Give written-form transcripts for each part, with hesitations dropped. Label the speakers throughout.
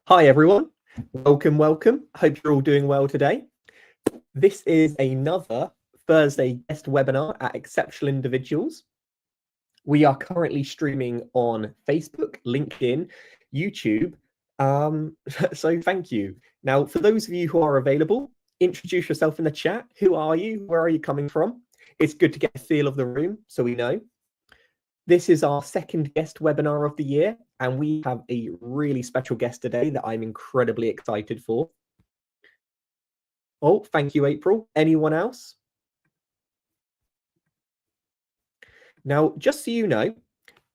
Speaker 1: Hi everyone, welcome. Hope you're all doing well today. This is another Thursday guest webinar at Exceptional Individuals. We are currently streaming on Facebook, LinkedIn, YouTube, so thank you. Now, for those of you who are available, introduce yourself in the chat. Who are you? Where are you coming from? It's good to get a feel of the room so we know. This is our second guest webinar of the year, and we have a really special guest today that I'm incredibly excited for. Oh, thank you, April. Anyone else? Now, just so you know,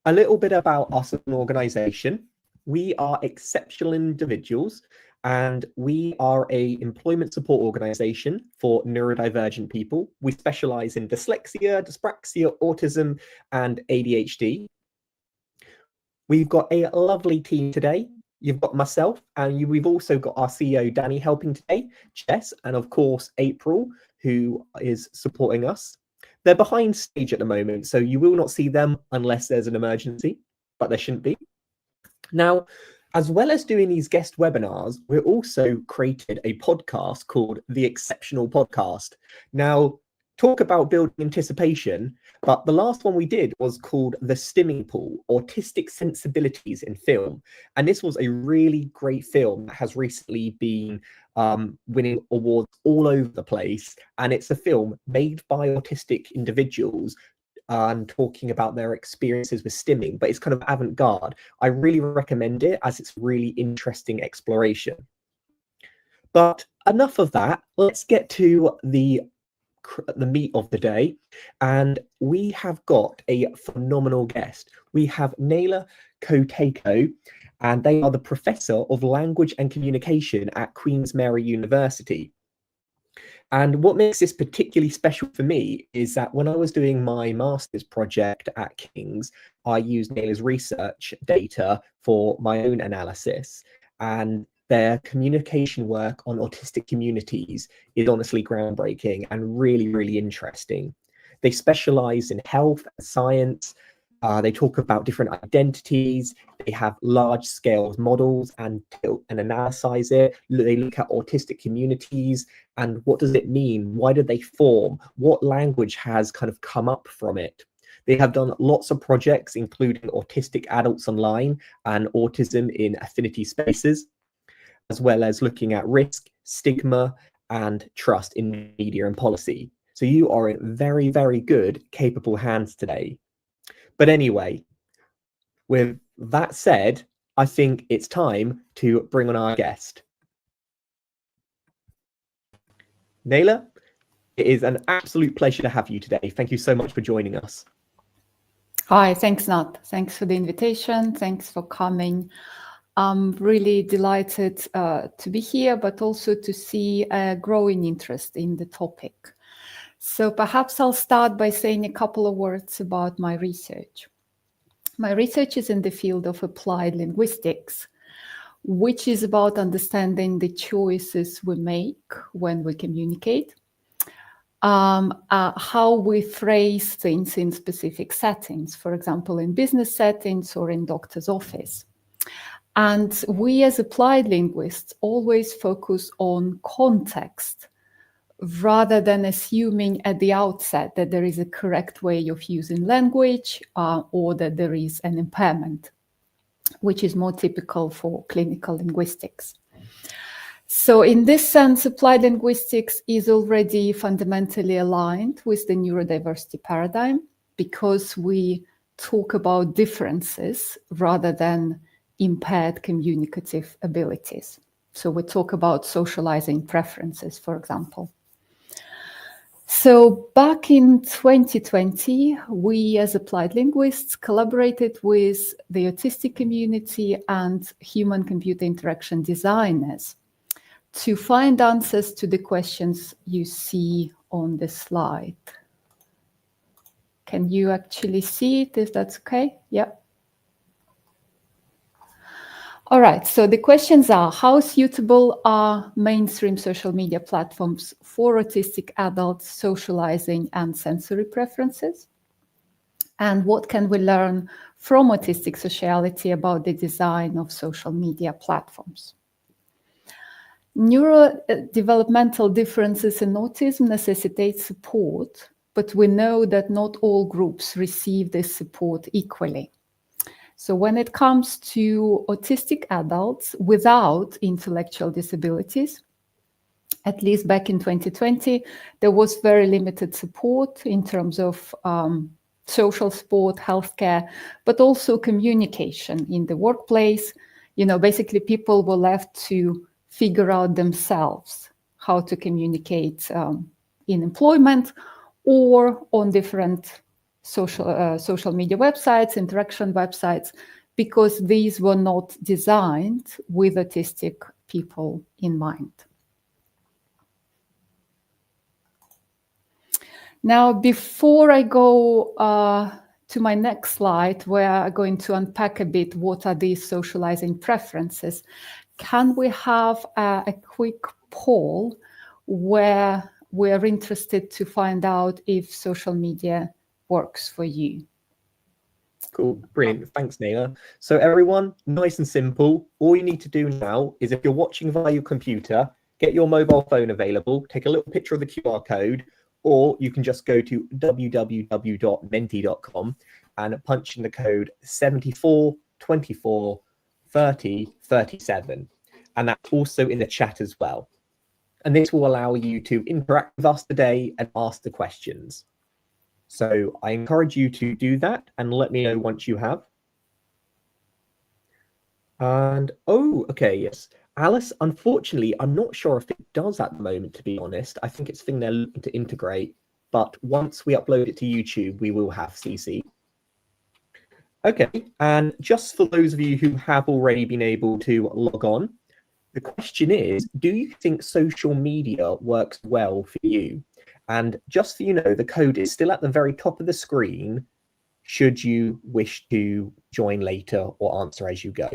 Speaker 1: a little bit about us as an organization. We are Exceptional Individuals, and we are an employment support organization for neurodivergent people. We specialize in dyslexia, dyspraxia, autism, and ADHD. We've got a lovely team today. You've got myself, and we've also got our CEO, Danny, helping today, Jess, and of course, April, who is supporting us. They're behind stage at the moment, so you will not see them unless there's an emergency, but there shouldn't be. Now, as well as doing these guest webinars, we've also created a podcast called The Exceptional Podcast. Now, talk about building anticipation, but the last one we did was called The Stimming Pool, Autistic Sensibilities in Film. And this was a really great film that has recently been winning awards all over the place. And it's a film made by autistic individuals and talking about their experiences with stimming, but it's kind of avant-garde. I really recommend it as it's really interesting exploration. But enough of that, let's get to the meat of the day, and we have got a phenomenal guest. We have Nelya Koteyko, and they are the Professor of Language and Communication at Queen's Mary University. And what makes this particularly special for me is that when I was doing my master's project at King's, I used Nelya's research data for my own analysis, and their communication work on autistic communities is honestly groundbreaking and really, really interesting. They specialize in health and science. They talk about different identities. They have large scale models and analyze it. They look at autistic communities and what does it mean? Why did they form? What language has kind of come up from it? They have done lots of projects, including autistic adults online and autism in affinity spaces, as well as looking at risk, stigma, and trust in media and policy. So you are in very, very good, capable hands today. But anyway, with that said, I think it's time to bring on our guest. Nelya, it is an absolute pleasure to have you today. Thank you so much for joining us.
Speaker 2: Hi, thanks, Nat. Thanks for the invitation. Thanks for coming. I'm really delighted to be here, but also to see a growing interest in the topic. So perhaps I'll start by saying a couple of words about my research. My research is in the field of applied linguistics, which is about understanding the choices we make when we communicate, how we phrase things in specific settings, for example, in business settings or in doctor's office. And we as applied linguists always focus on context rather than assuming at the outset that there is a correct way of using language or that there is an impairment, which is more typical for clinical linguistics. So in this sense, applied linguistics is already fundamentally aligned with the neurodiversity paradigm because we talk about differences rather than impaired communicative abilities. So we talk about socializing preferences, for example. So back in 2020, we as applied linguists collaborated with the autistic community and human-computer interaction designers to find answers to the questions you see on the slide. Can you actually see it, if that's okay? Yeah. All right, so the questions are, how suitable are mainstream social media platforms for autistic adults socializing and sensory preferences? And what can we learn from autistic sociality about the design of social media platforms? Neurodevelopmental differences in autism necessitate support, but we know that not all groups receive this support equally. So when it comes to autistic adults without intellectual disabilities, at least back in 2020, there was very limited support in terms of social support, healthcare, but also communication in the workplace. Basically people were left to figure out themselves how to communicate in employment or on different social media websites, interaction websites, because these were not designed with autistic people in mind. Now, before I go to my next slide, where I'm going to unpack a bit what are these socializing preferences, can we have a quick poll where we're interested to find out if social media works for you?
Speaker 1: Cool, brilliant. Thanks, Nelya. So everyone, nice and simple. All you need to do now is, if you're watching via your computer, get your mobile phone available, take a little picture of the QR code, or you can just go to www.menti.com and punch in the code 74 24 30 37. And that's also in the chat as well. And this will allow you to interact with us today and ask the questions. So I encourage you to do that and let me know once you have. And okay, yes. Alice, unfortunately, I'm not sure if it does at the moment, to be honest. I think it's a thing they're looking to integrate, but once we upload it to YouTube, we will have CC. Okay, and just for those of you who have already been able to log on, the question is, do you think social media works well for you? And just so you know, the code is still at the very top of the screen, should you wish to join later or answer as you go.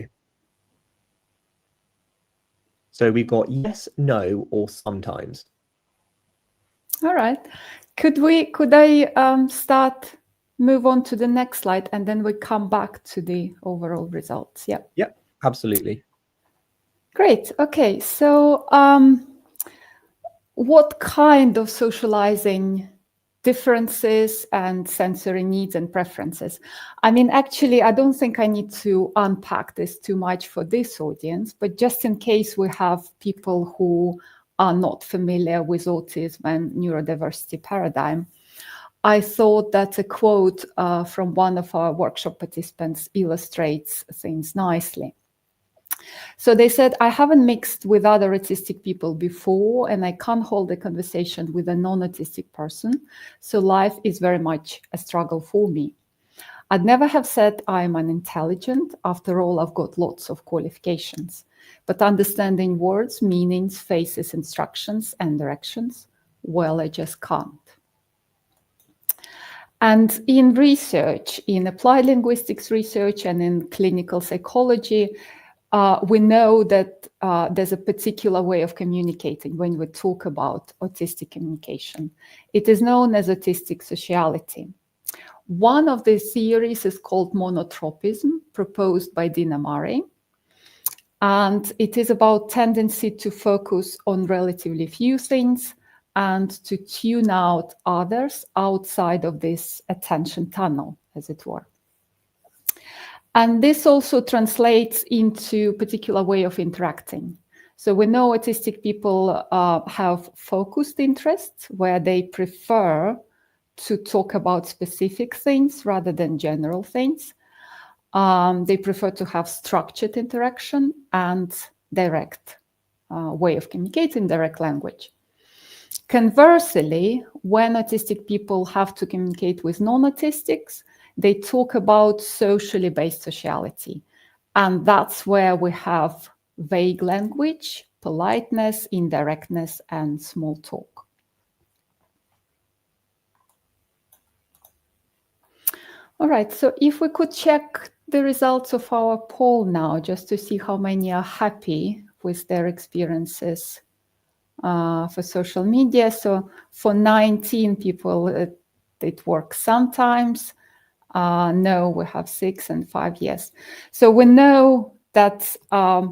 Speaker 1: So we've got yes, no, or sometimes.
Speaker 2: All right. Could I move on to the next slide, and then we come back to the overall results? Yeah.
Speaker 1: Yep, absolutely.
Speaker 2: Great. Okay. So what kind of socializing differences and sensory needs and preferences? I mean, actually, I don't think I need to unpack this too much for this audience, but just in case we have people who are not familiar with autism and neurodiversity paradigm, I thought that a quote from one of our workshop participants illustrates things nicely. So they said, I haven't mixed with other autistic people before, and I can't hold a conversation with a non-autistic person. So life is very much a struggle for me. I'd never have said I'm unintelligent. After all, I've got lots of qualifications. But understanding words, meanings, faces, instructions, and directions, well, I just can't. And in research, in applied linguistics research and in clinical psychology, we know that there's a particular way of communicating when we talk about autistic communication. It is known as autistic sociality. One of the theories is called monotropism, proposed by Dina Murray. And it is about tendency to focus on relatively few things and to tune out others outside of this attention tunnel, as it were. And this also translates into a particular way of interacting. So we know autistic people have focused interests where they prefer to talk about specific things rather than general things. They prefer to have structured interaction and direct way of communicating, direct language. Conversely, when autistic people have to communicate with non-autistics, they talk about socially based sociality. And that's where we have vague language, politeness, indirectness, and small talk. All right, so if we could check the results of our poll now, just to see how many are happy with their experiences for social media. So for 19 people, it works sometimes. No, we have 6 and 5 years. So we know that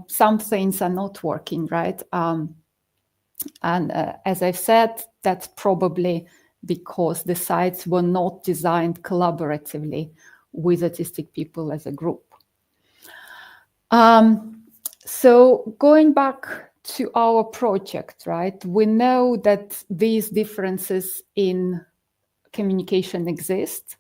Speaker 2: some things are not working, right? And as I've said, that's probably because the sites were not designed collaboratively with autistic people as a group. So going back to our project, right, we know that these differences in communication exist.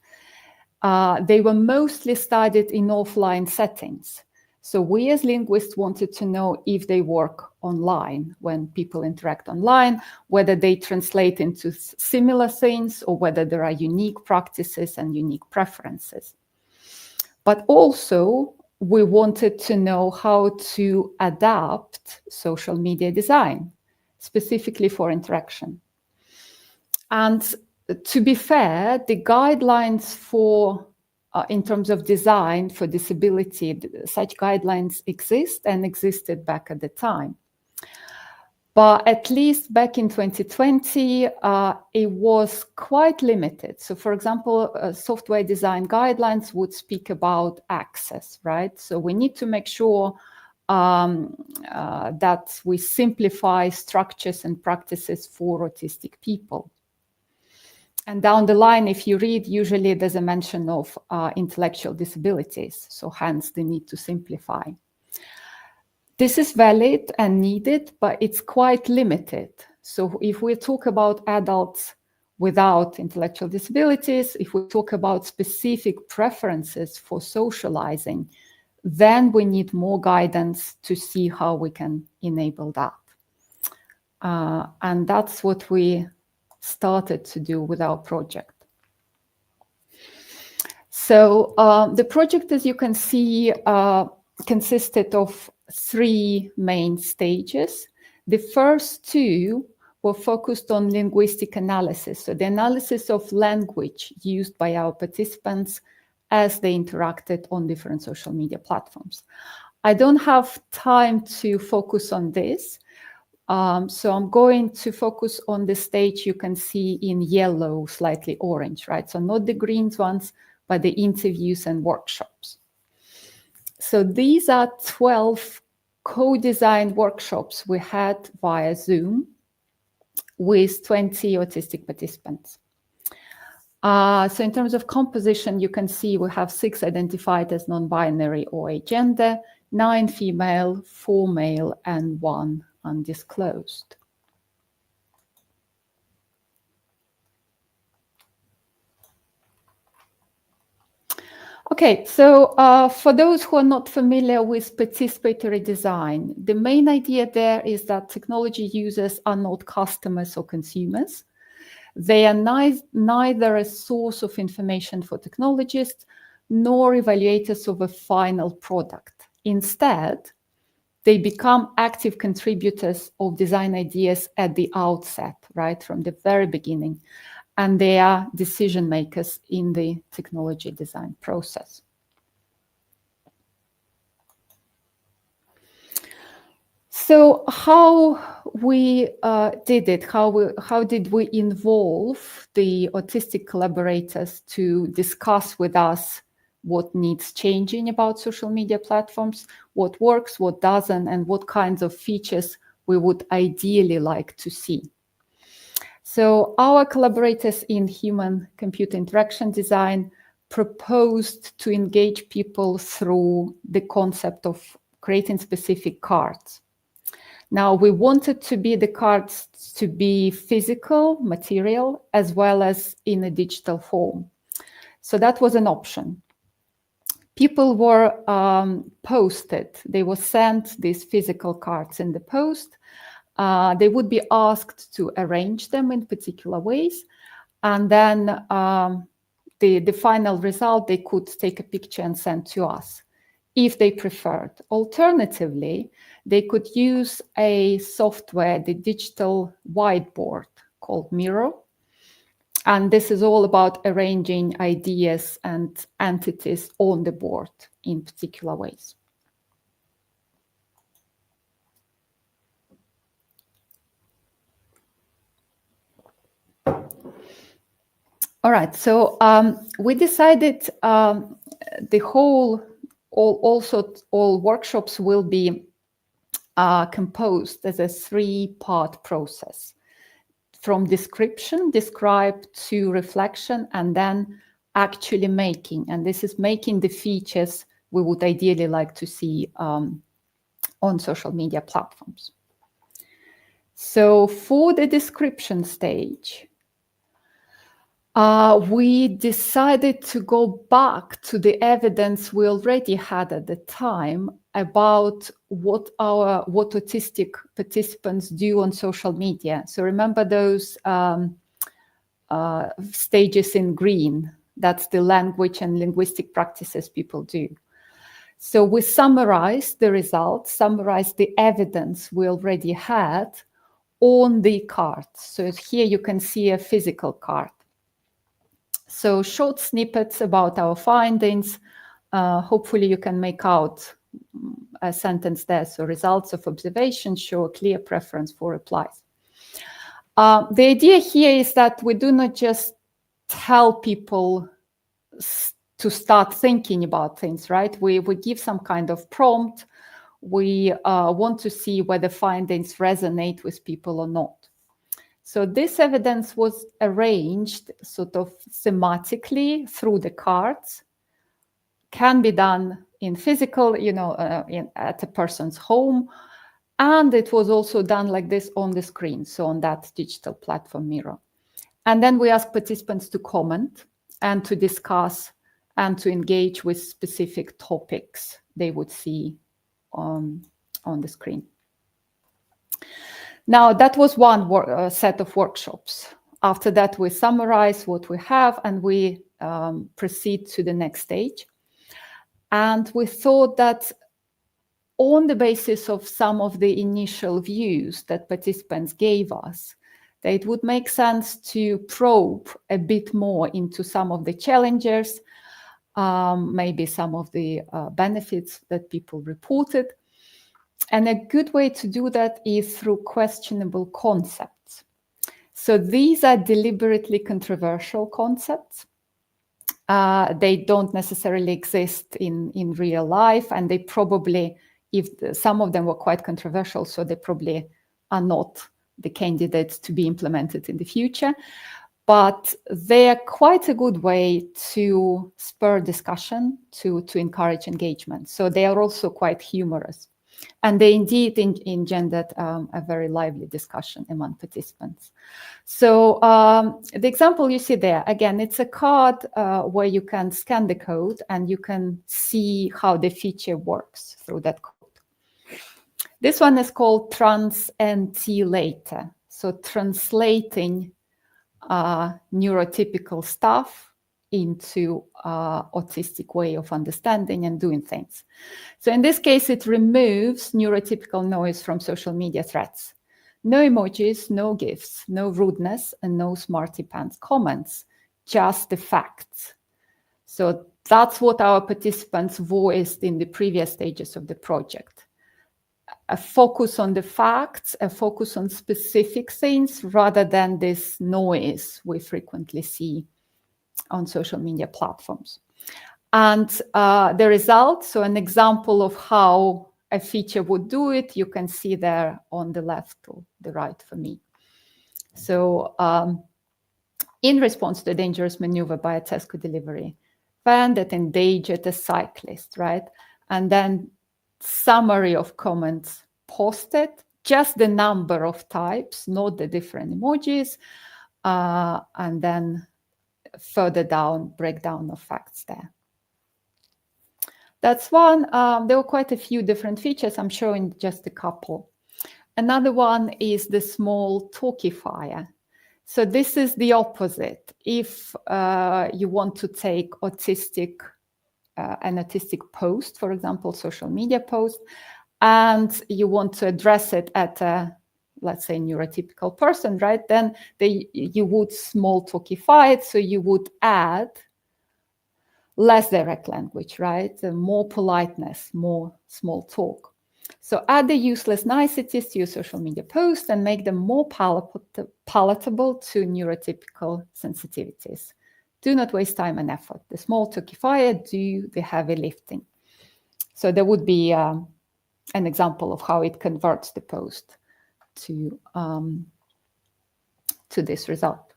Speaker 2: They were mostly studied in offline settings. So we as linguists wanted to know if they work online, when people interact online, whether they translate into similar things or whether there are unique practices and unique preferences. But also, we wanted to know how to adapt social media design, specifically for interaction. And to be fair, the guidelines for in terms of design for disability, such guidelines exist and existed back at the time. But at least back in 2020, it was quite limited. So for example, software design guidelines would speak about access, right? So we need to make sure that we simplify structures and practices for autistic people. And down the line, if you read, usually there's a mention of intellectual disabilities, so hence the need to simplify. This is valid and needed, but it's quite limited. So if we talk about adults without intellectual disabilities, if we talk about specific preferences for socializing, then we need more guidance to see how we can enable that. And that's what we started to do with our project. So the project, as you can see, consisted of 3 main stages. The first 2 were focused on linguistic analysis, so the analysis of language used by our participants as they interacted on different social media platforms. I don't have time to focus on this, so I'm going to focus on the stage you can see in yellow, slightly orange, right? So not the green ones, but the interviews and workshops. So these are 12 co-designed workshops we had via Zoom with 20 autistic participants. So in terms of composition, you can see we have 6 identified as non-binary or agender, 9 female, 4 male, and 1 undisclosed. Okay, so for those who are not familiar with participatory design, the main idea there is that technology users are not customers or consumers. They are neither a source of information for technologists nor evaluators of a final product. Instead, they become active contributors of design ideas at the outset, right, from the very beginning. And they are decision makers in the technology design process. So how we did it, how did we involve the autistic collaborators to discuss with us what needs changing about social media platforms, what works, what doesn't, and what kinds of features we would ideally like to see. So our collaborators in human-computer interaction design proposed to engage people through the concept of creating specific cards. Now, we wanted the cards to be physical material as well as in a digital form. So that was an option. People were posted, they were sent these physical cards in the post. They would be asked to arrange them in particular ways. And then the final result, they could take a picture and send to us if they preferred. Alternatively, they could use a software, the digital whiteboard called Miro. And this is all about arranging ideas and entities on the board in particular ways. All right, so we decided all workshops will be composed as a 3-part process, from description, describe, to reflection, and then actually making. And this is making the features we would ideally like to see on social media platforms. So for the description stage, we decided to go back to the evidence we already had at the time about what autistic participants do on social media. So remember those stages in green? That's the language and linguistic practices people do. So we summarized the results, summarized the evidence we already had on the card. So here you can see a physical card. So short snippets about our findings. Hopefully you can make out a sentence there. So results of observation show a clear preference for replies. The idea here is that we do not just tell people to start thinking about things, right? We give some kind of prompt. We want to see whether findings resonate with people or not. So this evidence was arranged sort of thematically through the cards. Can be done in physical, at a person's home. And it was also done like this on the screen, so on that digital platform Miro. And then we asked participants to comment and to discuss and to engage with specific topics they would see on the screen. Now, that was one set of workshops. After that, we summarize what we have and we proceed to the next stage. And we thought that on the basis of some of the initial views that participants gave us, that it would make sense to probe a bit more into some of the challenges, maybe some of the benefits that people reported. And a good way to do that is through questionable concepts. So these are deliberately controversial concepts. They don't necessarily exist in real life, and they probably, some of them were quite controversial, so they probably are not the candidates to be implemented in the future. But they are quite a good way to spur discussion, to encourage engagement. So they are also quite humorous. And they indeed engendered a very lively discussion among participants. So the example you see there, again, it's a card where you can scan the code and you can see how the feature works through that code. This one is called translator. So translating neurotypical stuff into autistic way of understanding and doing things. So in this case, it removes neurotypical noise from social media threads. No emojis, no GIFs, no rudeness, and no smarty pants comments, just the facts. So that's what our participants voiced in the previous stages of the project. A focus on the facts, a focus on specific things, rather than this noise we frequently see on social media platforms. And the result, so an example of how a feature would do it, you can see there on the left or the right for me. So in response to a dangerous maneuver by a Tesco delivery van that endangered a cyclist, right? And then summary of comments posted, just the number of types, not the different emojis, and then further down, breakdown of facts there. That's one. There were quite a few different features. I'm showing just a couple. Another one is the small talkifier. So this is the opposite. If you want to take an autistic post, for example, social media post, and you want to address it at a, let's say, neurotypical person, right? Then you would small talkify it. So you would add less direct language, right? More politeness, more small talk. So add the useless niceties to your social media post and make them more palatable to neurotypical sensitivities. Do not waste time and effort. The small turkey fire, do the heavy lifting. So there would be an example of how it converts the post to this result.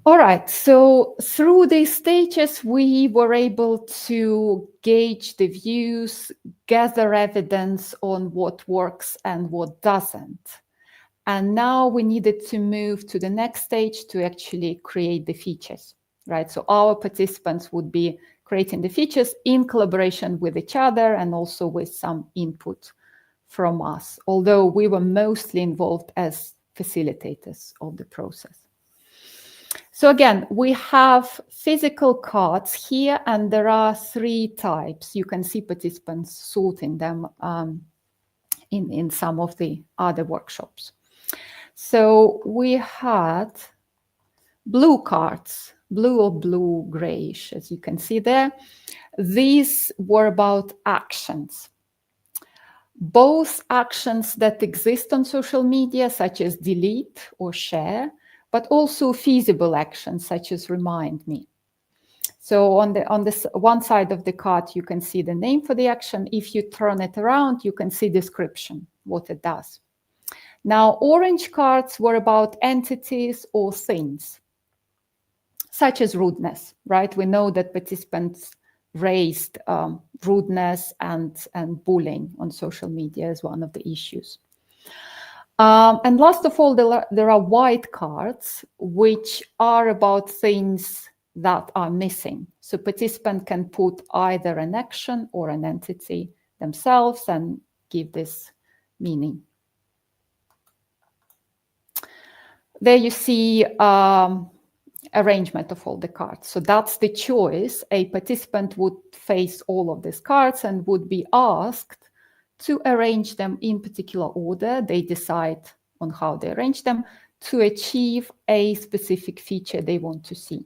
Speaker 2: All right, so through these stages, we were able to gauge the views, gather evidence on what works and what doesn't. And now we needed to move to the next stage to actually create the features, right? So our participants would be creating the features in collaboration with each other and also with some input from us, although we were mostly involved as facilitators of the process. So again, we have physical cards here, and there are 3 types. You can see participants sorting them in some of the other workshops. So we had blue cards, blue or blue-grayish, as you can see there. These were about actions. Both actions that exist on social media, such as delete or share, but also feasible actions such as remind me. So on this one side of the card, you can see the name for the action. If you turn it around, you can see description, what it does. Now, orange cards were about entities or things, such as rudeness, right? We know that participants raised rudeness and bullying on social media as one of the issues. And last of all, there are white cards, which are about things that are missing. So participant can put either an action or an entity themselves and give this meaning. There you see arrangement of all the cards. So that's the choice. A participant would face all of these cards and would be asked to arrange them in particular order. They decide on how they arrange them to achieve a specific feature they want to see.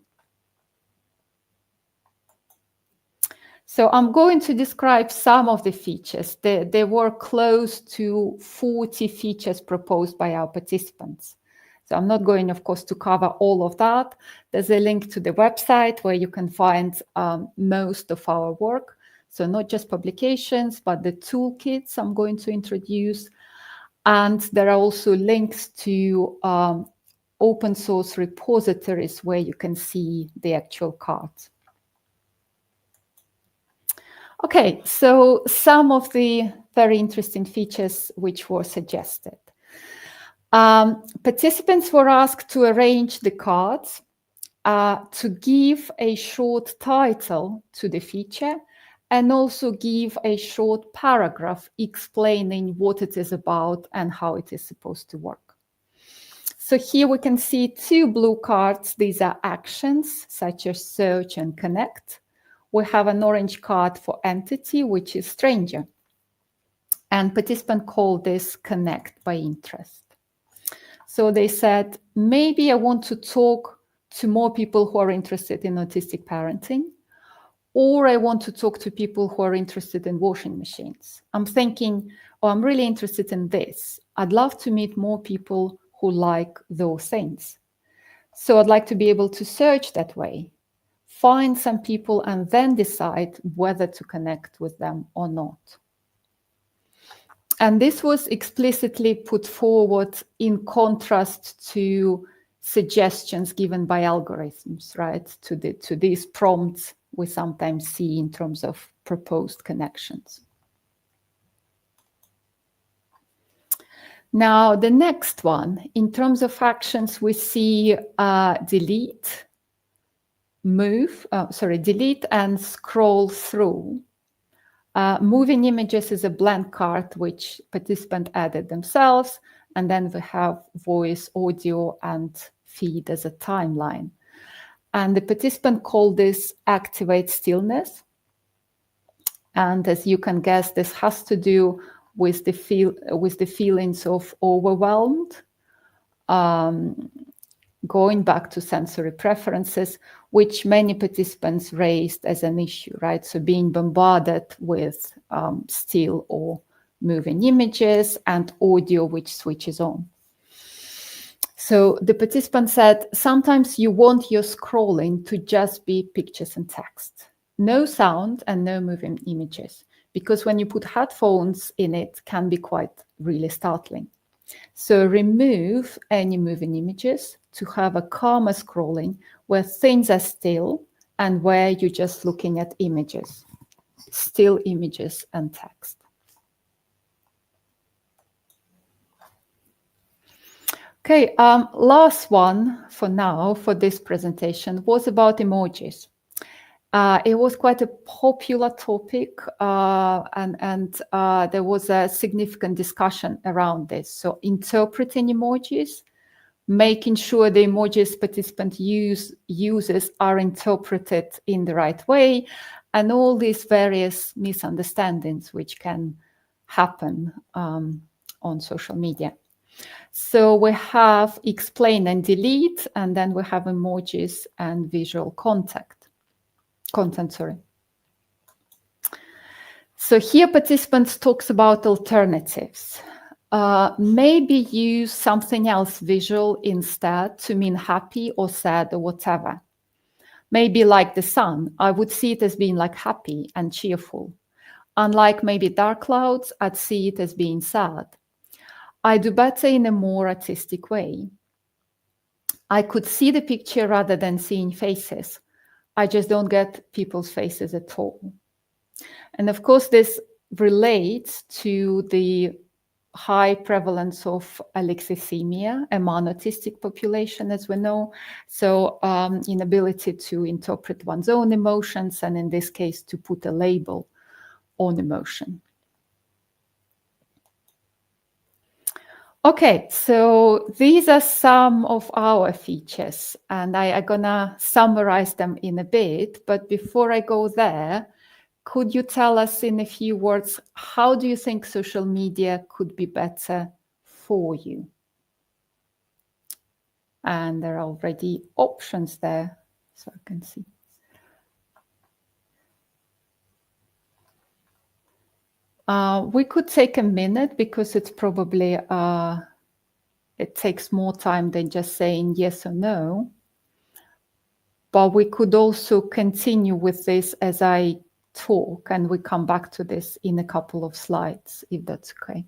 Speaker 2: So I'm going to describe some of the features. There were close to 40 features proposed by our participants. So I'm not going, of course, to cover all of that. There's a link to the website where you can find most of our work. So not just publications, but the toolkits I'm going to introduce. And there are also links to open source repositories where you can see the actual cards. Okay, so some of the very interesting features which were suggested. Participants were asked to arrange the cards, to give a short title to the feature, and also give a short paragraph explaining what it is about and how it is supposed to work. So here we can see 2 blue cards. These are actions such as search and connect. We have an orange card for entity, which is stranger. And participant called this connect by interest. So they said, maybe I want to talk to more people who are interested in autistic parenting, or I want to talk to people who are interested in washing machines. I'm thinking, oh, I'm really interested in this. I'd love to meet more people who like those things. So I'd like to be able to search that way, find some people, and then decide whether to connect with them or not. And this was explicitly put forward in contrast to suggestions given by algorithms, right? To these prompts we sometimes see in terms of proposed connections. Now, the next one, in terms of actions, we see delete, delete and scroll through. Moving images is a blank card which participant added themselves, and then we have voice, audio, and feed as a timeline. And the participant called this activate stillness. And as you can guess, this has to do with the feelings of overwhelmed, going back to sensory preferences, which many participants raised as an issue, right? So being bombarded with still or moving images and audio which switches on. So the participant said, sometimes you want your scrolling to just be pictures and text. No sound and no moving images, because when you put headphones in, it can be quite really startling. So remove any moving images to have a calmer scrolling where things are still and where you're just looking at images, still images and text. Okay, last one for now for this presentation was about emojis. It was quite a popular topic, and there was a significant discussion around this. So interpreting emojis, making sure the emojis participant uses are interpreted in the right way, and all these various misunderstandings which can happen on social media. So we have explain and delete, and then we have emojis and visual content. So here participants talks about alternatives. Maybe use something else visual instead to mean happy or sad or whatever. Maybe like the sun, I would see it as being like happy and cheerful. Unlike maybe dark clouds, I'd see it as being sad. I do better in a more artistic way. I could see the picture rather than seeing faces. I just don't get people's faces at all. And of course, this relates to the high prevalence of alexithymia among autistic population, as we know. So inability to interpret one's own emotions, and in this case, to put a label on emotion. Okay, so these are some of our features, and I'm gonna summarize them in a bit. But before I go there, could you tell us in a few words, how do you think social media could be better for you? And there are already options there, so I can see. We could take a minute because it's probably, it takes more time than just saying yes or no. But we could also continue with this as I talk, and we come back to this in a couple of slides, if that's okay.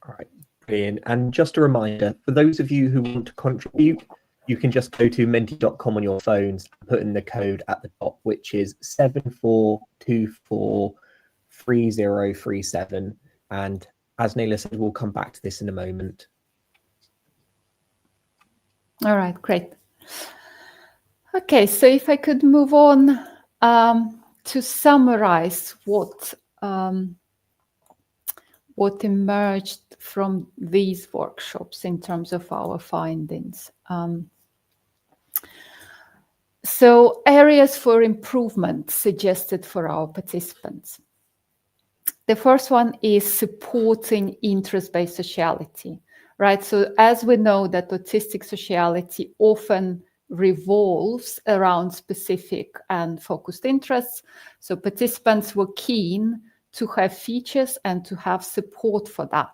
Speaker 1: All right, brilliant. And just a reminder, for those of you who want to contribute, you can just go to menti.com on your phones and put in the code at the top, which is 74243037. And as Nelya said, we'll come back to this in a moment.
Speaker 2: All right, great. Okay, so if I could move on to summarize what emerged from these workshops in terms of our findings. So areas for improvement suggested for our participants. The first one is supporting interest-based sociality, right? So as we know that autistic sociality often revolves around specific and focused interests. So participants were keen to have features and to have support for that.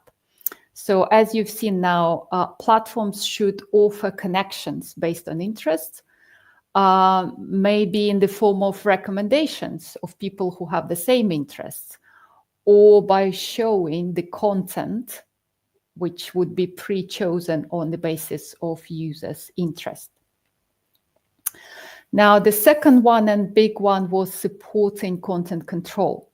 Speaker 2: So as you've seen now, platforms should offer connections based on interests, maybe in the form of recommendations of people who have the same interests, or by showing the content which would be pre-chosen on the basis of users' interest. Now, the second one and big one was supporting content control.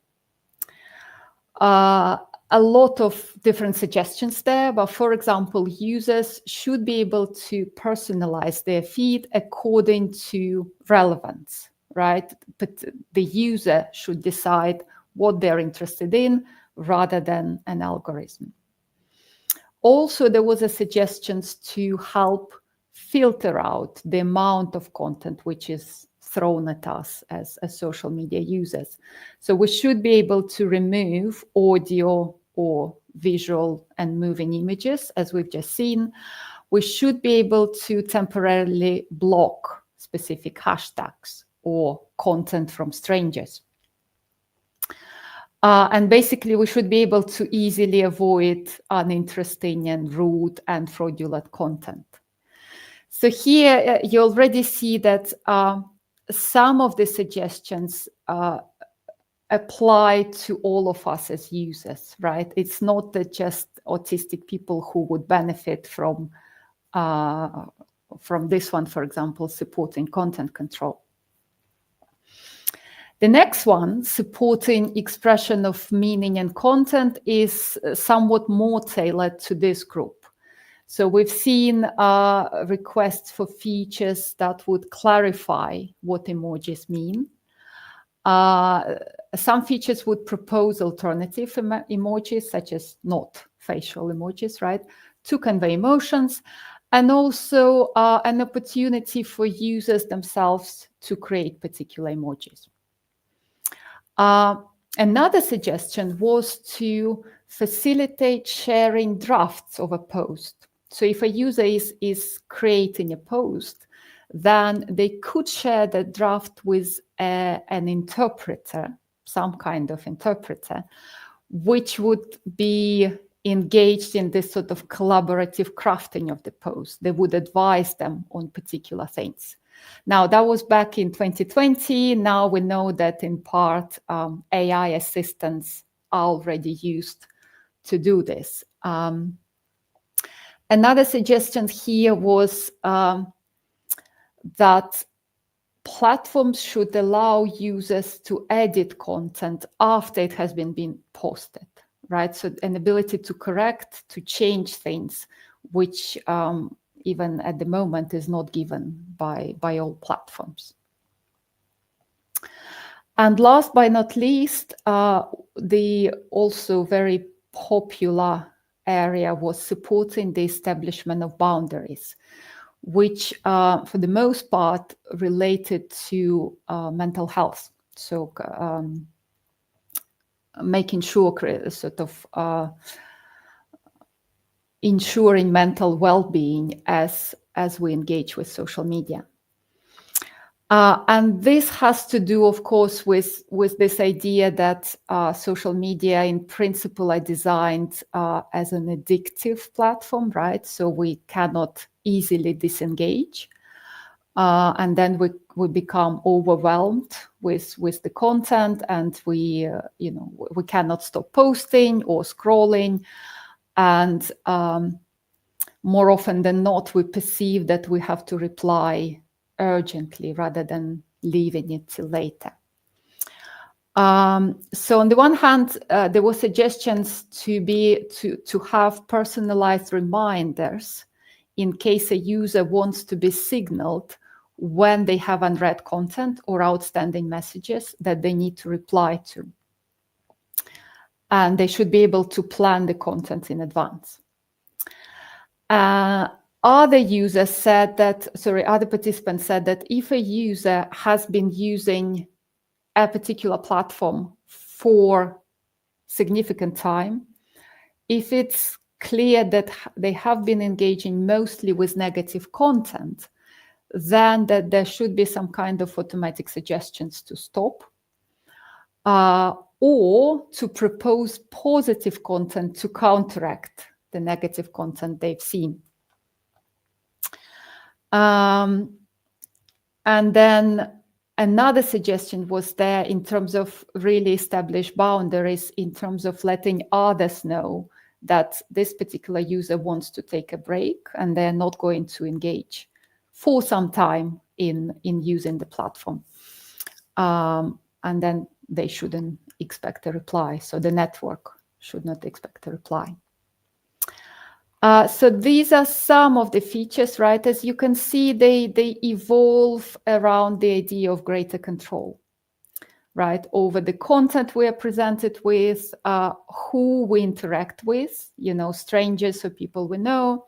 Speaker 2: A lot of different suggestions there, but for example, users should be able to personalize their feed according to relevance, right? But the user should decide what they're interested in rather than an algorithm. Also, there was a suggestion to help filter out the amount of content which is thrown at us as social media users. So we should be able to remove audio or visual and moving images, as we've just seen. We should be able to temporarily block specific hashtags or content from strangers. And basically, we should be able to easily avoid uninteresting and rude and fraudulent content. So here you already see that some of the suggestions apply to all of us as users, right? It's not that just autistic people who would benefit from this one, for example, supporting content control. The next one, supporting expression of meaning and content, is somewhat more tailored to this group. So we've seen requests for features that would clarify what emojis mean. Some features would propose alternative emojis, such as not facial emojis, right, to convey emotions, and also an opportunity for users themselves to create particular emojis. Another suggestion was to facilitate sharing drafts of a post. So if a user is creating a post, then they could share the draft with an interpreter, some kind of interpreter, which would be engaged in this sort of collaborative crafting of the post. They would advise them on particular things. Now, that was back in 2020. Now we know that in part, AI assistants are already used to do this. Another suggestion here was that platforms should allow users to edit content after it has been posted, right? So an ability to correct, to change things, which even at the moment is not given by all platforms. And last but not least, the also very popular area was supporting the establishment of boundaries, which for the most part related to mental health. So making sure sort of ensuring mental well-being as we engage with social media. And this has to do, of course, with this idea that social media in principle are designed as an addictive platform, right? So we cannot easily disengage. And then we become overwhelmed with the content, and we cannot stop posting or scrolling. And more often than not, we perceive that we have to reply urgently rather than leaving it till later. So on the one hand, there were suggestions to have personalized reminders in case a user wants to be signaled when they have unread content or outstanding messages that they need to reply to. And they should be able to plan the content in advance. Other participants said that if a user has been using a particular platform for significant time, if it's clear that they have been engaging mostly with negative content, then that there should be some kind of automatic suggestions to stop, or to propose positive content to counteract the negative content they've seen. And then another suggestion was there in terms of really established boundaries, in terms of letting others know that this particular user wants to take a break and they're not going to engage for some time in using the platform. And then they shouldn't expect a reply. So the network should not expect a reply. So these are some of the features, right? As you can see, they evolve around the idea of greater control, right? Over the content we are presented with, who we interact with, strangers or people we know,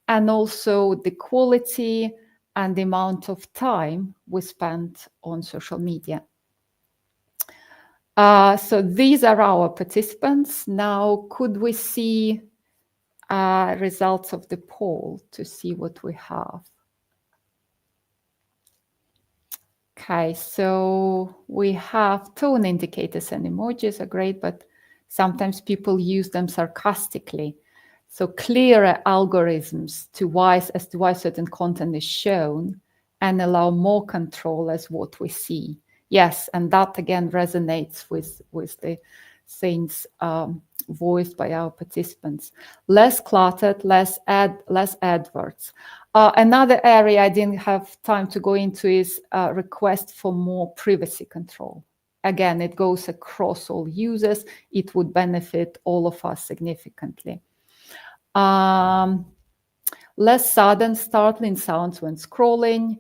Speaker 2: and also the quality and the amount of time we spend on social media. So these are our participants. Now, could we see results of the poll to see what we have? Okay, so we have tone indicators, and emojis are great, but sometimes people use them sarcastically. So clearer algorithms as to why certain content is shown and allow more control as what we see. Yes, and that again resonates with the things voiced by our participants. Less cluttered, less adverts. Another area I didn't have time to go into is request for more privacy control. Again, it goes across all users. It would benefit all of us significantly. Less sudden, startling sounds when scrolling,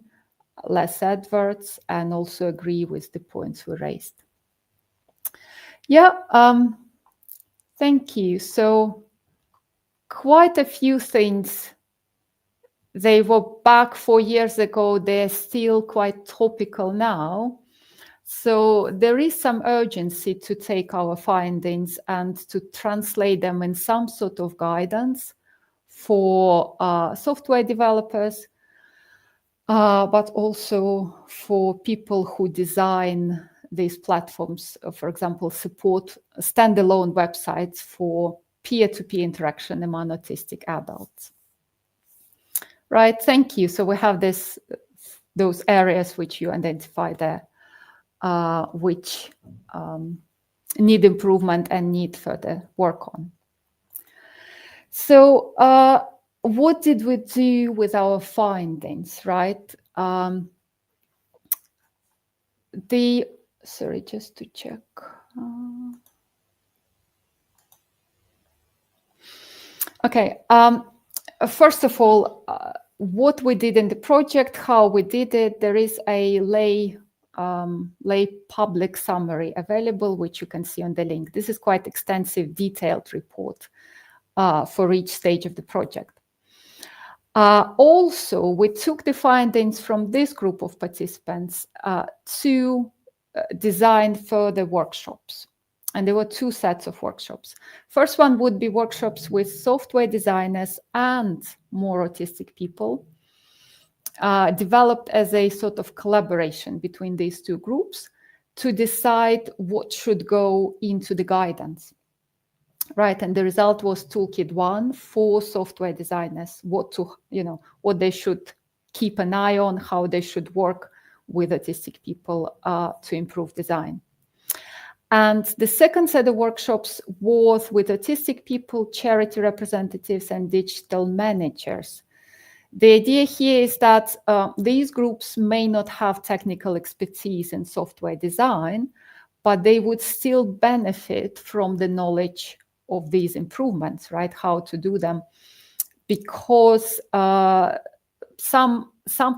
Speaker 2: less adverts, and also agree with the points we raised. Yeah, thank you. So quite a few things. They were back 4 years ago. They're still quite topical now. So there is some urgency to take our findings and to translate them in some sort of guidance for software developers, but also for people who design these platforms, for example, support standalone websites for peer-to-peer interaction among autistic adults. Right, thank you. So we have those areas which you identify there, which need improvement and need further work on. So what did we do with our findings, right? Sorry, just to check. Okay, first of all, what we did in the project, how we did it, there is a lay public summary available, which you can see on the link. This is quite extensive, detailed report for each stage of the project. Also, we took the findings from this group of participants to design further workshops. And there were 2 sets of workshops. First one would be workshops with software designers and more autistic people, developed as a sort of collaboration between these 2 groups to decide what should go into the guidance. Right, and the result was Toolkit 1 for software designers, what they should keep an eye on, how they should work with autistic people to improve design. And the second set of workshops was with autistic people, charity representatives, and digital managers. The idea here is that these groups may not have technical expertise in software design, but they would still benefit from the knowledge of these improvements, right? How to do them, because some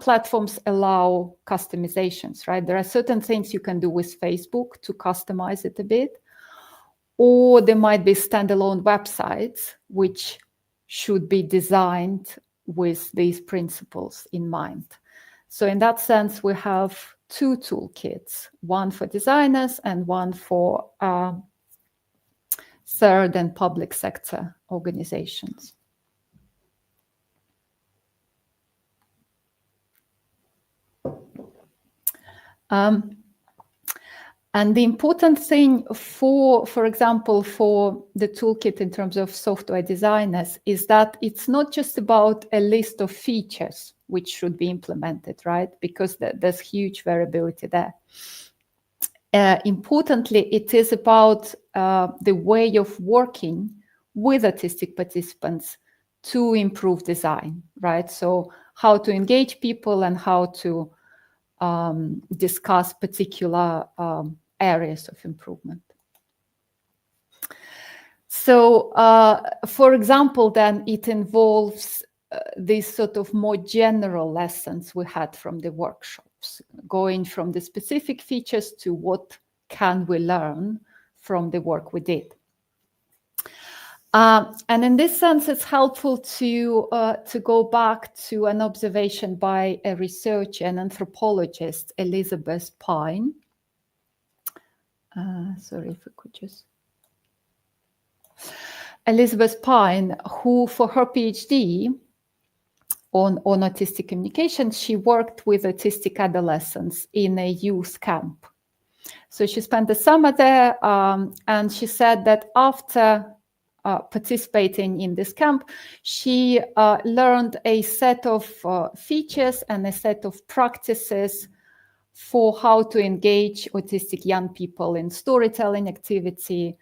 Speaker 2: platforms allow customizations, right? There are certain things you can do with Facebook to customize it a bit, or there might be standalone websites which should be designed with these principles in mind. So in that sense, we have 2 toolkits, one for designers and one for third and public sector organizations. And the important thing for example, for the toolkit in terms of software designers is that it's not just about a list of features which should be implemented, right? Because there's huge variability there. Importantly, it is about the way of working with autistic participants to improve design, right? So how to engage people and how to discuss particular areas of improvement. So, for example, then it involves these sort of more general lessons we had from the workshops, going from the specific features to what can we learn from the work we did. And in this sense, it's helpful to go back to an observation by a researcher and anthropologist, Elizabeth Pine. Sorry if we could just... Elizabeth Pine, who for her PhD on autistic communication, she worked with autistic adolescents in a youth camp. So she spent the summer there, and she said that after participating in this camp, she learned a set of features and a set of practices for how to engage autistic young people in storytelling activity,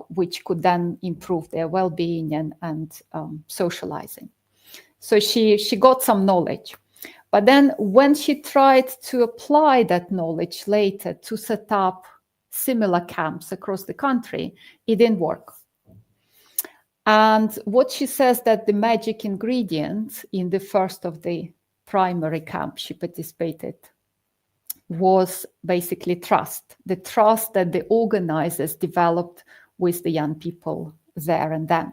Speaker 2: which could then improve their well-being and socializing. So she got some knowledge. But then when she tried to apply that knowledge later to set up similar camps across the country, it didn't work. And what she says that the magic ingredient in the first of the primary camp she participated was basically trust, the trust that the organizers developed with the young people there and then.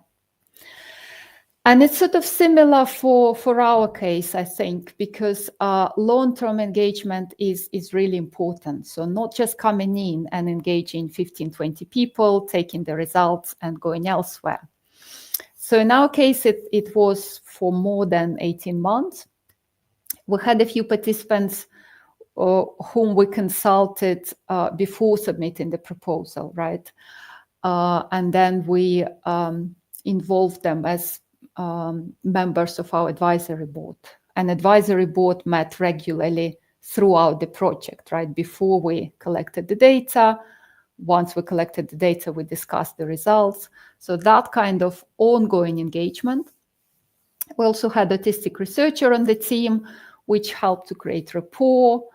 Speaker 2: And it's sort of similar for our case, I think, because long-term engagement is really important. So not just coming in and engaging 15, 20 people, taking the results and going elsewhere. So in our case, it was for more than 18 months. We had a few participants whom we consulted before submitting the proposal, right? And then we involved them as members of our advisory board. An advisory board met regularly throughout the project, right? Before we collected the data, once we collected the data, we discussed the results. So that kind of ongoing engagement. We also had autistic researcher on the team, which helped to create rapport.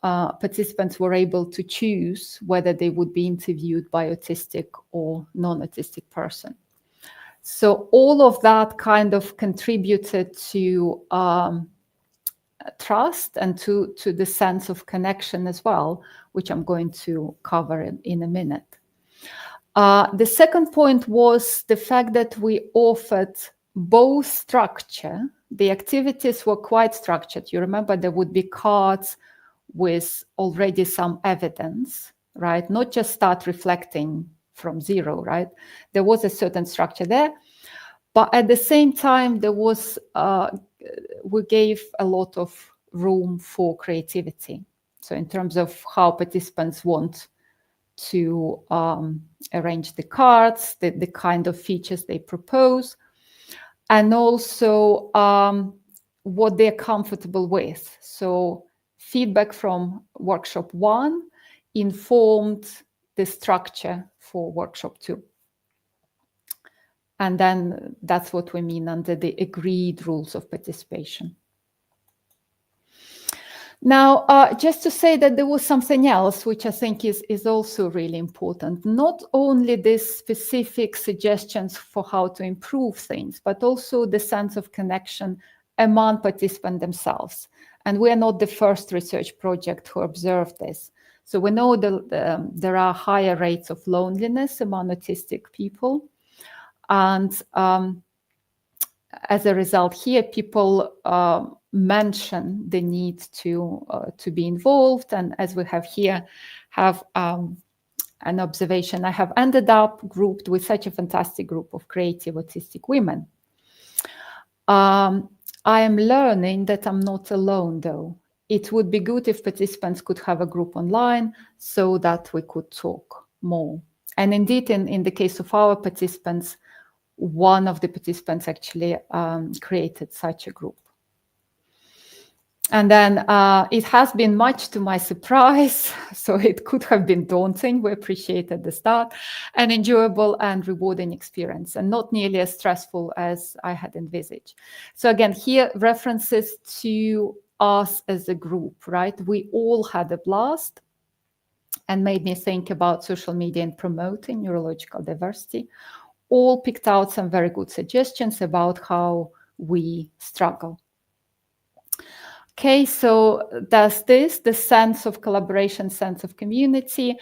Speaker 2: Participants were able to choose whether they would be interviewed by autistic or non-autistic person. So all of that kind of contributed to trust and to the sense of connection as well, which I'm going to cover in a minute. The second point was the fact that we offered both structure. The activities were quite structured. You remember there would be cards with already some evidence, right? Not just start reflecting from zero, right? There was a certain structure there, but at the same time, there was we gave a lot of room for creativity. So in terms of how participants want to arrange the cards, the kind of features they propose, and also what they're comfortable with. So feedback from workshop 1 informed the structure for workshop 2. And then that's what we mean under the agreed rules of participation. Now, just to say that there was something else, which I think is also really important. Not only these specific suggestions for how to improve things, but also the sense of connection among participants themselves. And we are not the first research project who observed this. So we know there are higher rates of loneliness among autistic people. And as a result here, people mention the need to be involved. And as we have here, have an observation. I have ended up grouped with such a fantastic group of creative autistic women. I am learning that I'm not alone, though. It would be good if participants could have a group online so that we could talk more. And indeed, in the case of our participants, one of the participants actually created such a group. And then it has been much to my surprise, so it could have been daunting. We appreciate at the start, an enjoyable and rewarding experience, and not nearly as stressful as I had envisaged. So again, here references to us as a group, right? We all had a blast and made me think about social media and promoting neurological diversity. All picked out some very good suggestions about how we struggle. Okay, so there's the sense of collaboration, sense of community,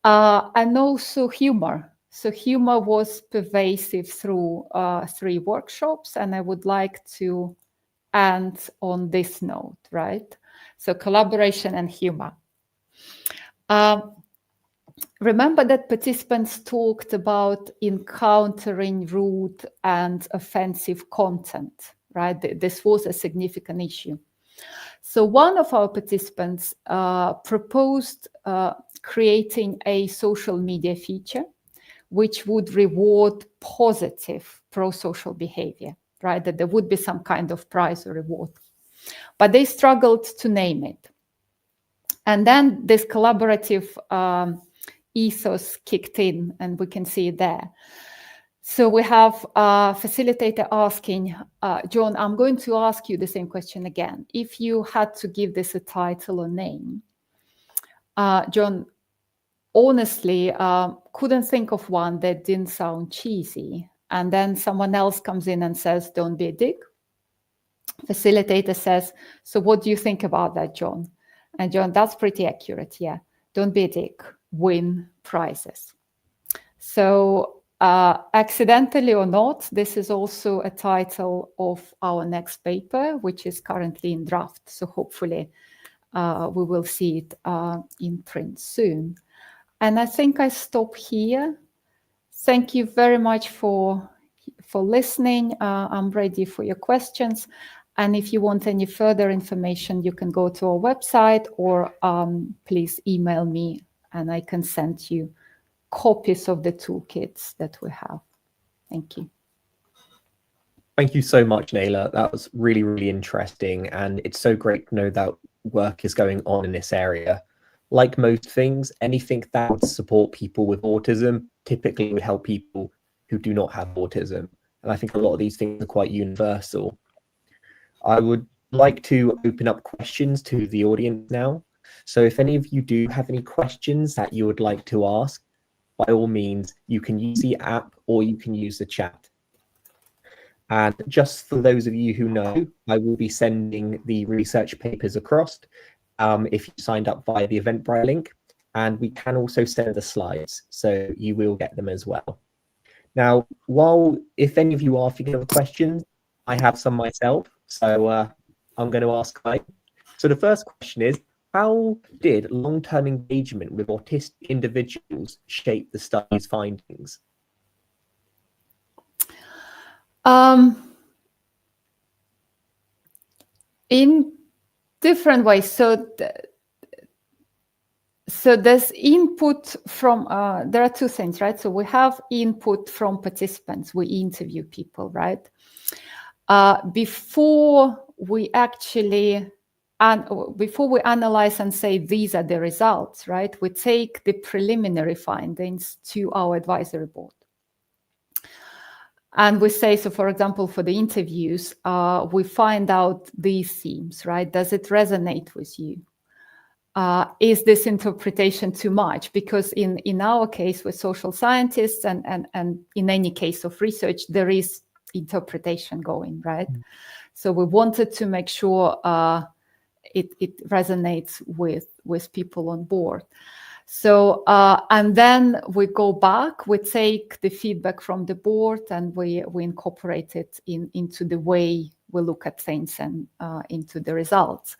Speaker 2: and also humor. So humor was pervasive through 3 workshops, and I would like to end on this note, right? So collaboration and humor. Remember that participants talked about encountering rude and offensive content, right? This was a significant issue. So one of our participants proposed creating a social media feature which would reward positive pro-social behavior, right? That there would be some kind of prize or reward. But they struggled to name it. And then this collaborative ethos kicked in, and we can see it there. So we have a facilitator asking, John, I'm going to ask you the same question again. If you had to give this a title or name, John, honestly, couldn't think of one that didn't sound cheesy. And then someone else comes in and says, don't be a dick. Facilitator says, so what do you think about that, John? And John, that's pretty accurate, yeah. Don't be a dick, win prizes. So accidentally or not, this is also a title of our next paper, which is currently in draft. So hopefully we will see it in print soon. And I think I stop here. Thank you very much for listening. I'm ready for your questions. And if you want any further information, you can go to our website or please email me and I can send you copies of the toolkits that we have. Thank you.
Speaker 1: Thank you so much, Nelya. That was really, really interesting. And it's so great to know that work is going on in this area. Like most things, anything that would support people with autism typically would help people who do not have autism. And I think a lot of these things are quite universal. I would like to open up questions to the audience now. So if any of you do have any questions that you would like to ask, by all means, you can use the app or you can use the chat. And just for those of you who know, I will be sending the research papers across if you signed up via the Eventbrite link. And we can also send the slides, so you will get them as well. Now, if any of you are thinking of questions, I have some myself, so I'm going to ask mine. So the first question is, how did long-term engagement with autistic individuals shape the study's findings?
Speaker 2: In different ways. So there's input from, there are two things, right? So we have input from participants. We interview people, right? Before we analyze and say these are the results, right? We take the preliminary findings to our advisory board. And we say, so for example, for the interviews, we find out these themes, right? Does it resonate with you? Is this interpretation too much? Because in our case, we're social scientists, and in any case of research, there is interpretation going, right? Mm-hmm. So we wanted to make sure it resonates with people on board. So, and then we go back, we take the feedback from the board and we incorporate it into the way we look at things and into the results.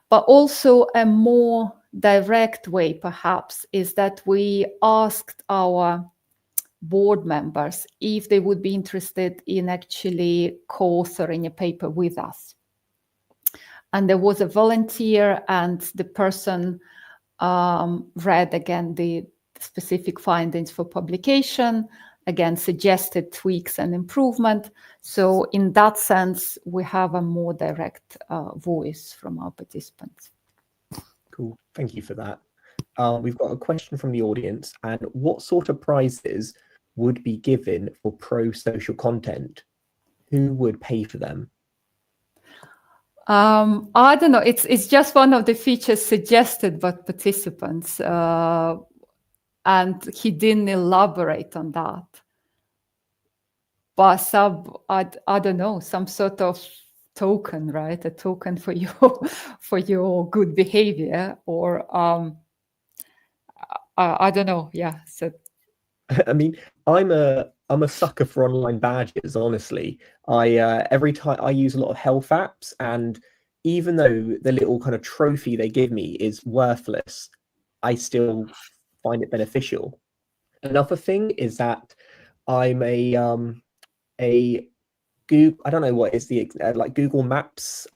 Speaker 2: But also a more direct way, perhaps, is that we asked our board members if they would be interested in actually co-authoring a paper with us. And there was a volunteer, and the person read again the specific findings for publication, again suggested tweaks and improvement. So in that sense, we have a more direct voice from our participants.
Speaker 1: Cool, thank you for that. We've got a question from the audience. And what sort of prizes would be given for pro-social content? Who would pay for them?
Speaker 2: I don't know. It's just one of the features suggested by participants, and he didn't elaborate on that. But I don't know, some sort of token, right? A token for your good behavior, or I don't know. Yeah. So,
Speaker 1: I mean, I'm a sucker for online badges. Honestly, every time I use a lot of health apps, and even though the little kind of trophy they give me is worthless, I still find it beneficial. Another thing is that I'm a Google, I don't know what is the like Google Maps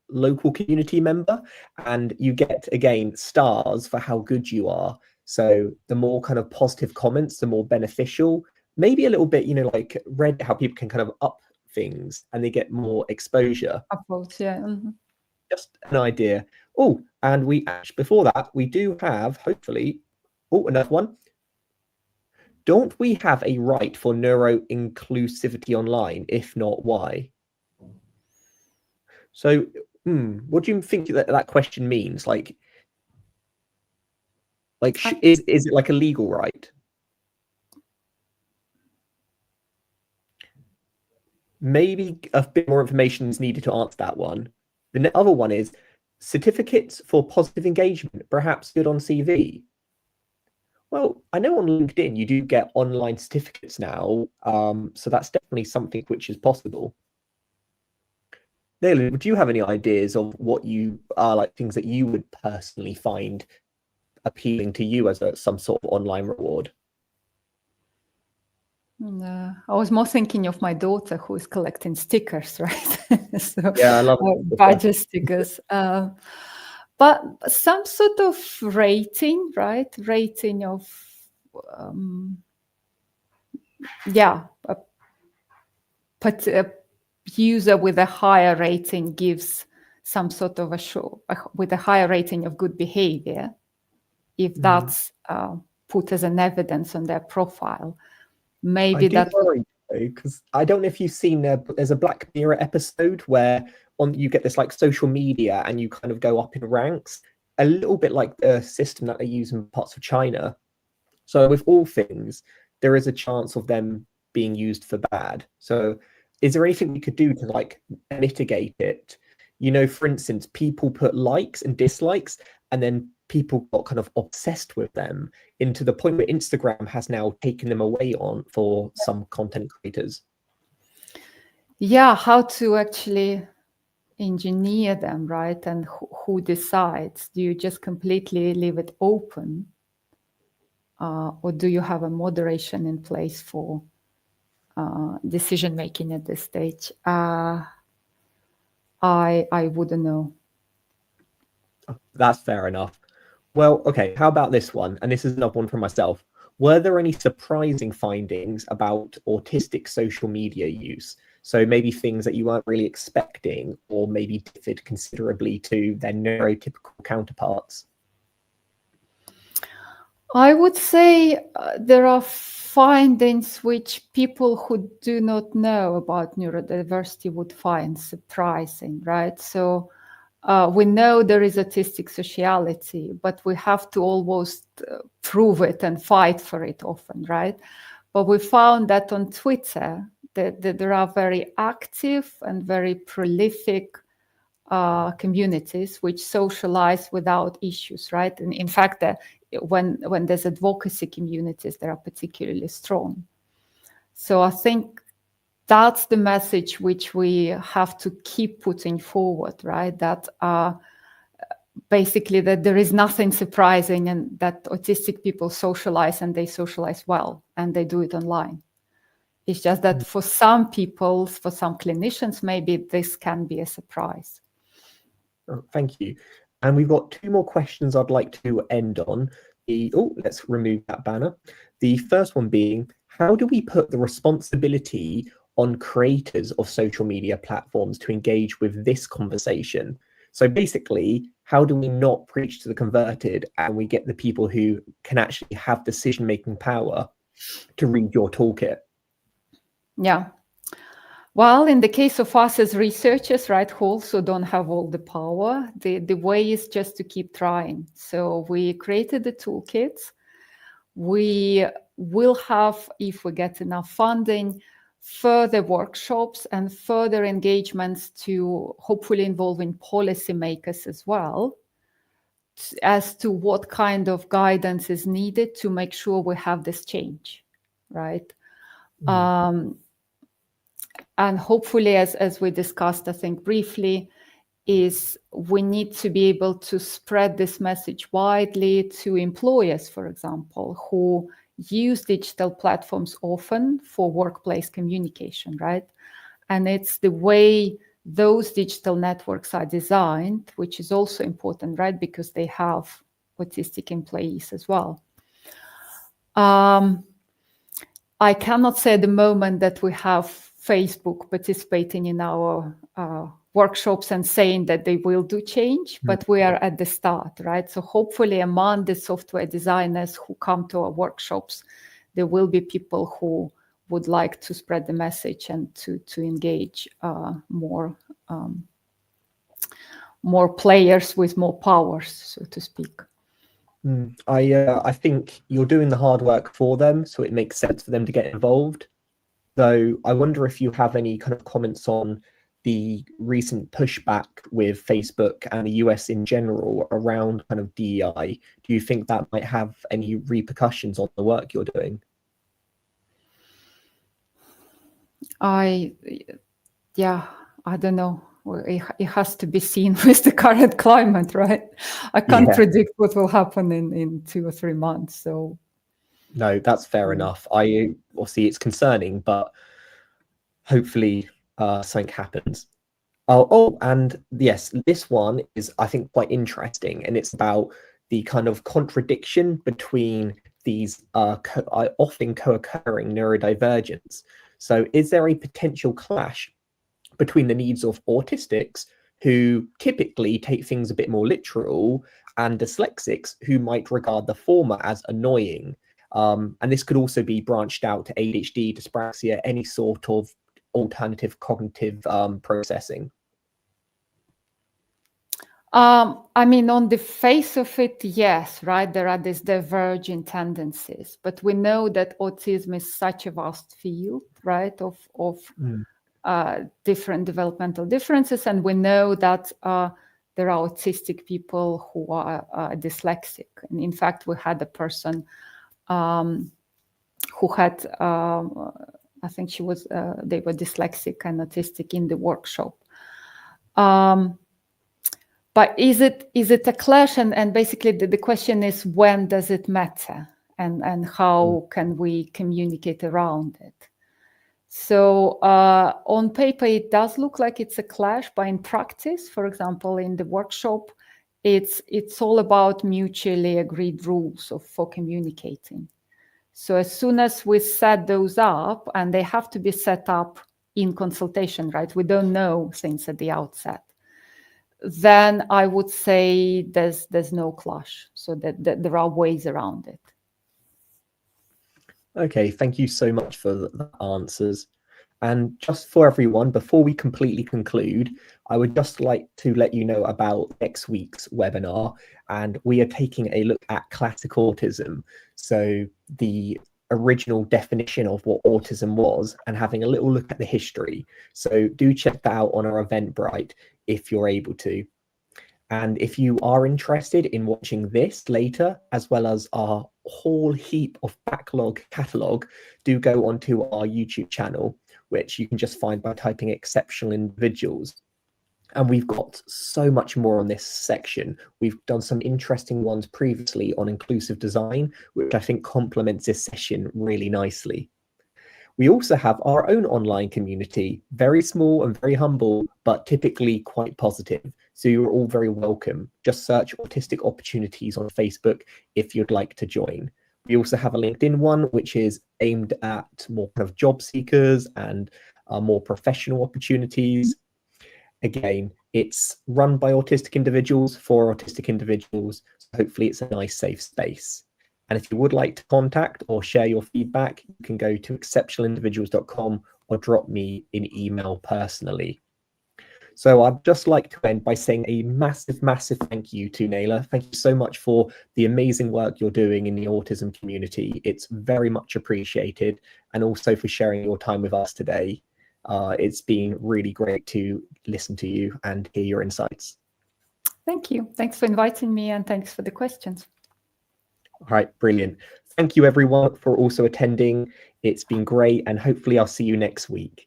Speaker 1: local community member, and you get again stars for how good you are. So the more kind of positive comments, the more beneficial. Maybe a little bit, like Reddit, how people can kind of up things and they get more exposure.
Speaker 2: Upvotes, yeah.
Speaker 1: Just an idea. Oh, and we actually, before that, we do have, hopefully, another one. Don't we have a right for neuro-inclusivity online? If not, why? So, what do you think that question means? Like is it like a legal right? Maybe a bit more information is needed to answer that one. The other one is certificates for positive engagement, perhaps good on CV. Well, I know on LinkedIn you do get online certificates now, so that's definitely something which is possible. Nelya, do you have any ideas of what you are like things that you would personally find appealing to you as some sort of online reward?
Speaker 2: I was more thinking of my daughter who is collecting stickers, right? So
Speaker 1: Yeah, I love
Speaker 2: badge stickers. But some sort of rating, right? Rating of, but a user with a higher rating gives some sort of with a higher rating of good behavior, if that's put as an evidence on their profile. Maybe that
Speaker 1: worry because I don't know if you've seen there's a Black Mirror episode where you get this like social media and you kind of go up in ranks, a little bit like the system that they use in parts of China. So with all things, there is a chance of them being used for bad. So is there anything we could do to like mitigate it? For instance, people put likes and dislikes, and then people got kind of obsessed with them into the point where Instagram has now taken them away for some content creators.
Speaker 2: Yeah, how to actually engineer them, right? And who decides? Do you just completely leave it open? Or do you have a moderation in place for decision making at this stage? I wouldn't know.
Speaker 1: That's fair enough. Well, okay, how about this one? And this is another one from myself. Were there any surprising findings about autistic social media use? So maybe things that you weren't really expecting, or maybe differed considerably to their neurotypical counterparts?
Speaker 2: I would say there are findings which people who do not know about neurodiversity would find surprising, right? So we know there is autistic sociality, but we have to almost prove it and fight for it often, right? But we found that on Twitter, that there are very active and very prolific communities which socialize without issues, right? And in fact, when there's advocacy communities, they are particularly strong. So I think that's the message which we have to keep putting forward, right? That basically that there is nothing surprising, and that autistic people socialize, and they socialize well, and they do it online. It's just that for some people, for some clinicians, maybe this can be a surprise.
Speaker 1: Oh, thank you. And we've got two more questions I'd like to end on. Let's remove that banner. The first one being, how do we put the responsibility on creators of social media platforms to engage with this conversation? So basically, how do we not preach to the converted and we get the people who can actually have decision-making power to read your toolkit?
Speaker 2: Yeah. Well, in the case of us as researchers, right, who also don't have all the power, the way is just to keep trying. So we created the toolkits. We will have, if we get enough funding, further workshops and further engagements to hopefully involving policymakers as well, as to what kind of guidance is needed to make sure we have this change, right? And hopefully, as we discussed, I think briefly, is we need to be able to spread this message widely to employers, for example, who use digital platforms often for workplace communication, right? And it's the way those digital networks are designed, which is also important, right? Because they have autistic employees as well. I cannot say at the moment that we have Facebook participating in our workshops and saying that they will do change, but we are at the start, right? So hopefully among the software designers who come to our workshops, there will be people who would like to spread the message and to engage more players with more powers, so to speak.
Speaker 1: I think you're doing the hard work for them, so it makes sense for them to get involved. Though I wonder if you have any kind of comments on the recent pushback with Facebook and the US in general around kind of DEI. Do you think that might have any repercussions on the work you're doing?
Speaker 2: I don't know. It has to be seen with the current climate, right? I can't predict what will happen in 2 or 3 months. So
Speaker 1: no, that's fair enough. Obviously it's concerning, but hopefully something happens. And yes, this one is, I think, quite interesting, and it's about the kind of contradiction between these often co-occurring neurodivergence. So is there a potential clash between the needs of autistics, who typically take things a bit more literal, and dyslexics, who might regard the former as annoying? And this could also be branched out to ADHD, dyspraxia, any sort of alternative cognitive processing.
Speaker 2: I mean, on the face of it, yes, right? There are these divergent tendencies, but we know that autism is such a vast field, right, of different developmental differences, and we know that there are autistic people who are dyslexic. And in fact, we had a person who had, I think she was, they were dyslexic and autistic in the workshop. But is it a clash? And basically the question is, when does it matter? And how can we communicate around it? So on paper, it does look like it's a clash, but in practice, for example, in the workshop, it's all about mutually agreed rules for communicating. So as soon as we set those up, and they have to be set up in consultation, right? We don't know things at the outset. Then I would say there's no clash, so that there are ways around it.
Speaker 1: Okay, thank you so much for the answers. And just for everyone, before we completely conclude, I would just like to let you know about next week's webinar. And we are taking a look at classic autism, so the original definition of what autism was, and having a little look at the history. So do check that out on our Eventbrite if you're able to. And if you are interested in watching this later, as well as our whole heap of backlog catalogue, do go onto our YouTube channel, which you can just find by typing Exceptional Individuals. And we've got so much more on this section. We've done some interesting ones previously on inclusive design, which I think complements this session really nicely. We also have our own online community, very small and very humble, but typically quite positive. So you're all very welcome. Just search Autistic Opportunities on Facebook if you'd like to join. We also have a LinkedIn one, which is aimed at more kind of job seekers and more professional opportunities. Again, it's run by autistic individuals for autistic individuals. So hopefully it's a nice, safe space. And if you would like to contact or share your feedback, you can go to exceptionalindividuals.com or drop me an email personally. So I'd just like to end by saying a massive, massive thank you to Nelya. Thank you so much for the amazing work you're doing in the autism community. It's very much appreciated, and also for sharing your time with us today. It's been really great to listen to you and hear your insights.
Speaker 2: Thank you. Thanks for inviting me, and thanks for the questions.
Speaker 1: All right, brilliant. Thank you everyone for also attending. It's been great, and hopefully I'll see you next week.